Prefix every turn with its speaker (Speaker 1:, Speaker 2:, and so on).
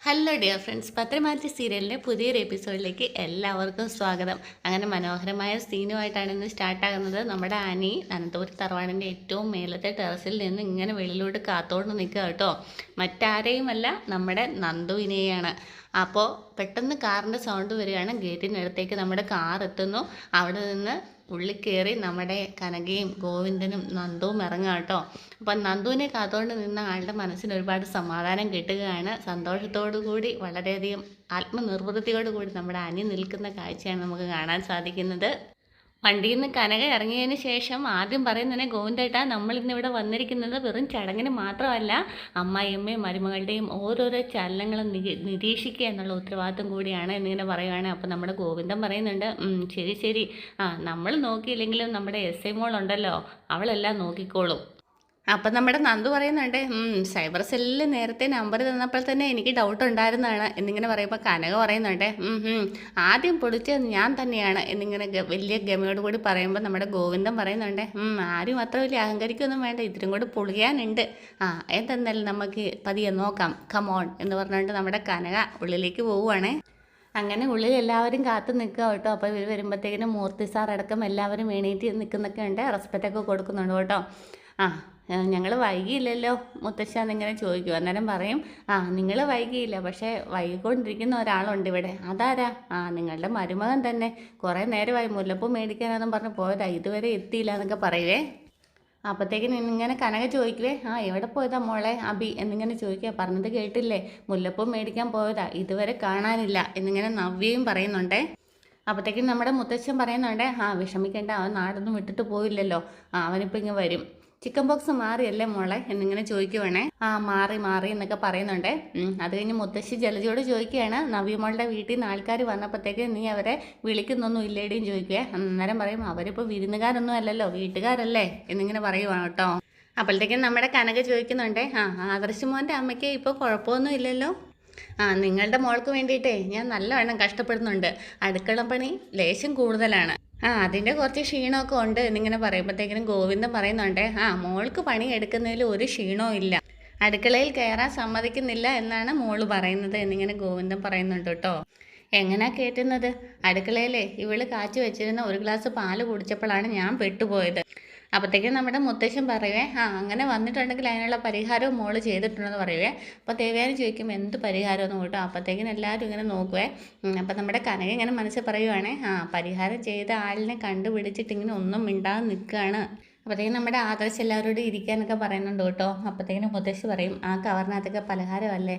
Speaker 1: Hello dear friends, പത്രമാറ്റി സീരിയലിൻ്റെ പുതിയൊരു എപ്പിസോഡിലേക്ക് എല്ലാവർക്കും സ്വാഗതം. അങ്ങനെ മനോഹരമായ സീനുമായിട്ടാണ് ഇന്ന് സ്റ്റാർട്ടാകുന്നത്. നമ്മുടെ ആനി അനന്തപുരി തറവാടിൻ്റെ ഏറ്റവും മേലത്തെ ടെറസിൽ നിന്ന് ഇങ്ങനെ വെളിയിലോട്ട് കാത്തോണ്ട് നിൽക്കുക കേട്ടോ. മറ്റാരെയുമല്ല, നമ്മുടെ നന്ദുവിനെയാണ്. അപ്പോൾ പെട്ടെന്ന് കാറിൻ്റെ സൗണ്ട് വരികയാണ്. ഗേറ്റിനടുത്തേക്ക് നമ്മുടെ കാർ എത്തുന്നു. അവിടെ നിന്ന് ഉള്ളിൽ കയറി നമ്മുടെ കനകയും ഗോവിന്ദനും നന്ദുവും ഇറങ്ങുക കേട്ടോ. അപ്പം നന്ദുവിനെ കാത്തുകൊണ്ട് നിന്ന ആളുടെ മനസ്സിന് ഒരുപാട് സമാധാനം കിട്ടുകയാണ്. സന്തോഷത്തോടു കൂടി, വളരെയധികം ആത്മനിർവൃത്തിയോടു കൂടി നമ്മുടെ അനി നിൽക്കുന്ന കാഴ്ചയാണ് നമുക്ക് കാണാൻ സാധിക്കുന്നത്. വണ്ടിയിൽ നിന്ന് കനക ഇറങ്ങിയതിന് ശേഷം ആദ്യം പറയുന്നതന്നെ, ഗോവിന്ദേട്ടാ, നമ്മളിന്നിവിടെ വന്നിരിക്കുന്നത് വെറും ചടങ്ങിന് മാത്രമല്ല, അമ്മായിയമ്മയും മരുമകളുടെയും ഓരോരോ ചലനങ്ങളും നിരീക്ഷിക്കുക എന്നുള്ള ഉത്തരവാദിത്വം കൂടിയാണ് എന്നിങ്ങനെ പറയുകയാണ്. അപ്പോൾ നമ്മുടെ ഗോവിന്ദൻ പറയുന്നുണ്ട്, ശരി ശരി, നമ്മൾ നോക്കിയില്ലെങ്കിലും നമ്മുടെ എസ് ഐ മോളുണ്ടല്ലോ, അവളെല്ലാം നോക്കിക്കോളും. അപ്പം നമ്മുടെ നന്ദു പറയുന്നുണ്ട്, സൈബർ സെല്ലിൽ നേരത്തെ നമ്പർ തന്നപ്പോൾ തന്നെ എനിക്ക് ഡൗട്ട് ഉണ്ടായിരുന്നതാണ് എന്നിങ്ങനെ പറയുമ്പോൾ കനക പറയുന്നുണ്ട്, ആദ്യം പൊടിച്ചത് ഞാൻ തന്നെയാണ് എന്നിങ്ങനെ വലിയ ഗമയോട് കൂടി പറയുമ്പോൾ നമ്മുടെ ഗോവിന്ദൻ പറയുന്നുണ്ട്, ആരും അത്ര വലിയ അഹങ്കരിക്കൊന്നും വേണ്ട, ഇതിനും കൂടി പൊളിയാനുണ്ട്, എന്തെന്നാലും നമുക്ക് പതിയെ നോക്കാം, കമോൺ എന്ന് പറഞ്ഞുകൊണ്ട് നമ്മുടെ കനക ഉള്ളിലേക്ക് പോവുകയാണേ. അങ്ങനെ ഉള്ളിൽ എല്ലാവരും കാത്തു നിൽക്കുക കേട്ടോ. അപ്പോൾ ഇവർ വരുമ്പോഴത്തേക്കിനും മൂർത്തി സാർ അടക്കം എല്ലാവരും എണീറ്റ് നിൽക്കുന്നൊക്കെ ഉണ്ട്, റെസ്പെക്റ്റൊക്കെ കൊടുക്കുന്നുണ്ട് കേട്ടോ. ഞങ്ങൾ വൈകിയില്ലല്ലോ മുത്തശ്ശ എന്നിങ്ങനെ ചോദിക്കും. അന്നേരം പറയും, നിങ്ങൾ വൈകിയില്ല, പക്ഷേ വൈകിക്കൊണ്ടിരിക്കുന്ന ഒരാളുണ്ട് ഇവിടെ. അതാരാ? നിങ്ങളുടെ മരുമകൻ തന്നെ. കുറേ നേരമായി മുല്ലപ്പൂ മേടിക്കാനെന്നും പറഞ്ഞ് പോയതാ, ഇതുവരെ എത്തിയില്ല എന്നൊക്കെ പറയുവേ. അപ്പോഴത്തേക്കും ഇങ്ങനെ കനക ചോദിക്കുവേ, എവിടെ പോയതാ മോളെ അബി എന്നിങ്ങനെ ചോദിക്കുക. പറഞ്ഞത് കേട്ടില്ലേ, മുല്ലപ്പൂ മേടിക്കാൻ പോയതാ, ഇതുവരെ കാണാനില്ല എന്നിങ്ങനെ നവ്യയും പറയുന്നുണ്ടേ. അപ്പോഴത്തേക്കും നമ്മുടെ മുത്തശ്ശൻ പറയുന്നുണ്ട്, വിഷമിക്കേണ്ട, അവൻ നാടൊന്നും വിട്ടിട്ട് പോയില്ലല്ലോ, അവനിപ്പോൾ ഇങ്ങനെ വരും. ചിക്കൻ ബോക്സ് മാറിയല്ലേ മോളെ എന്നിങ്ങനെ ചോദിക്കുവാണേ. മാറി മാറി എന്നൊക്കെ പറയുന്നുണ്ട്. അത് കഴിഞ്ഞ് മുത്തശ്ശി ജലജയോട് ചോദിക്കുകയാണ്, നവ്യമോളുടെ വീട്ടിൽ നിന്ന് ആൾക്കാർ വന്നപ്പോഴത്തേക്ക് നീ അവരെ വിളിക്കുന്നൊന്നും ഇല്ലേടിയും ചോദിക്കുക. അന്നേരം പറയും, അവരിപ്പോൾ വിരുന്നുകാരൊന്നും അല്ലല്ലോ, വീട്ടുകാരല്ലേ എന്നിങ്ങനെ പറയുവാണ് കേട്ടോ. അപ്പോഴത്തേക്കും നമ്മുടെ കനക ചോദിക്കുന്നുണ്ട്, ആദർശ് മോൻ്റെ അമ്മയ്ക്ക് ഇപ്പോൾ കുഴപ്പമൊന്നും ഇല്ലല്ലോ? നിങ്ങളുടെ മോൾക്ക് വേണ്ടിയിട്ടേ ഞാൻ നല്ലവണ്ണം കഷ്ടപ്പെടുന്നുണ്ട്, അടുക്കള പണി ലേശം കൂടുതലാണ്, അതിൻ്റെ കുറച്ച് ക്ഷീണമൊക്കെ ഉണ്ട് എന്നിങ്ങനെ പറയുമ്പോഴത്തേക്കിനും ഗോവിന്ദൻ പറയുന്നുണ്ട്, മോൾക്ക് പണി എടുക്കുന്നതിൽ ഒരു ക്ഷീണവും ഇല്ല, അടുക്കളയിൽ കയറാൻ സമ്മതിക്കുന്നില്ല എന്നാണ് മോള് പറയുന്നത് എന്നിങ്ങനെ ഗോവിന്ദൻ പറയുന്നുണ്ട് കേട്ടോ. എങ്ങനെയാ കയറ്റുന്നത്? അടുക്കളയിലെ ഇവള് കാച്ചി വെച്ചിരുന്ന ഒരു ഗ്ലാസ് പാല് കുടിച്ചപ്പോഴാണ് ഞാൻ പെട്ടുപോയത്. അപ്പോഴത്തേക്കും നമ്മുടെ മുത്തശ്ശൻ പറയുവേ, അങ്ങനെ വന്നിട്ടുണ്ടെങ്കിൽ അതിനുള്ള പരിഹാരവും മോള് ചെയ്തിട്ടുണ്ടെന്ന് പറയുവേ. അപ്പോൾ ദേവയാനി ചോദിക്കും, എന്ത് പരിഹാരമെന്ന് കേട്ടോ. അപ്പോഴത്തേക്കും എല്ലാവരും ഇങ്ങനെ നോക്കുവേ. അപ്പം നമ്മുടെ കനക ഇങ്ങനെ മനസ്സിൽ പറയുവാണേ, പരിഹാരം ചെയ്ത ആളിനെ കണ്ടുപിടിച്ചിട്ട് ഇങ്ങനെ ഒന്നും മിണ്ടാതെ നിൽക്കുകയാണ്. അപ്പോഴത്തേക്കും നമ്മുടെ ആദർശ് എല്ലാവരോടും ഇരിക്കാനൊക്കെ പറയുന്നുണ്ട് കേട്ടോ. അപ്പോഴത്തേക്കിനും മുത്തശ്ശി പറയും, ആ കവറിനകത്തൊക്കെ പലഹാരമല്ലേ,